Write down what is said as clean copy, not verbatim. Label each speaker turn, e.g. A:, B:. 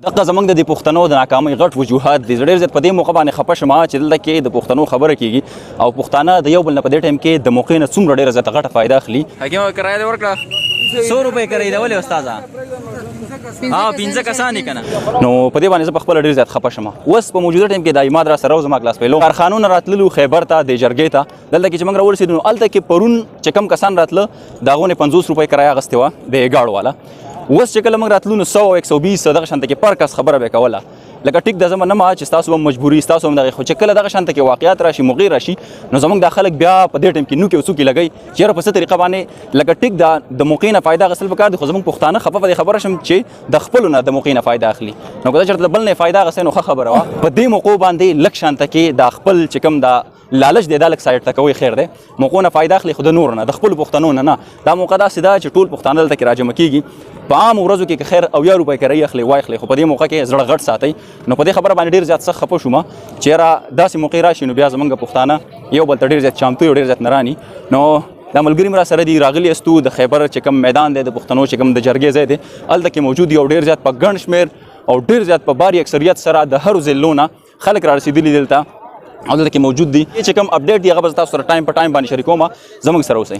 A: دغه زمونږ د پښتنو د ناکامۍ غټ وجوهات دي. ډېر زیات په دې موقع باندې خفه شوم چې دلته کې د پښتنو خبره کېږي او پښتانه د یو بل نه په دې ټایم کې د موقع نه څومره ډېره زیاته غټه فایده اخلي.
B: حکیم کرایه دې ورکړه 100 روپۍ کرایه دی ولې استاده 15 کسان دي کنه.
A: نو په دې باندې زه په خپل ډېر زیات خفه شوم. اوس په موجوده ټایم کې د ایماد را سره زما کلاس پیلو کارخانو راتللو خیبر ته د جرګې ته دلته کې چې موږ راورسېدو نو هلته کې پرون چې کم کسان راتله د هغو نه 50 روپۍ کرایه اخیستې وه د ګاډو والا. اوس چې کله موږ راتلو نو 100 او 120 دغه شانته کې پر کس خبره به کوله لکه ټیک د زمانه ما چې تاسو هم مجبوري تاسو هم دغه خو چې کله دغه شانته کې واقعیت راشي موقع راشي نو زمونږ د خلک بیا په دې ټیم کې نو کې وسوکي لګي چې په څه طریقه باندې لکه ټیک د موقع نه فائدہ غسل وکړ خو زمونږ پښتانه خفه په خبره شم چې د خپل نه د موقع نه فائدہ اخلي نو کله چې بل نه فائدہ غسل نو خبره وا په دې موقع باندې لک شانته کې د خپل چې کوم د لالچ دی دالک سایډ تکوي خیر دی موقع نه فائدہ اخلي خو د نور نه د خپل پښتنو نه دا موقع دا سیده چې ټول پښتانه دلته کې راجمع کیږي په عام ورځو کې خیر او یا روپۍ کرایه اخلي وای اخلي خو په دې موقع کې زړه غټ ساتي نو په دې خبره باندې ډیر زیات څه خپه شوم چې را داسې موقع راشي نو بیا زمونږ پښتانه یو بل ډیر زیات چامتو ډیر زیات نرانی نو دا ملګری مرا سره دی راغلی استو د خیبر چې کوم میدان دی د پښتنو چې کوم د جرګې ځای دی هلته کې موجود یو ډیر زیات په ګڼ شمېر او ډیر زیات په باري اکثریت سره د هرو ضلعو نه خلک را رسېدلي دلته او دلته کې موجود دي چې کوم اپډیټ دی هغه به تاسو سره ټایم په ټایم باندې شریکوم زموږ سره اوسئ.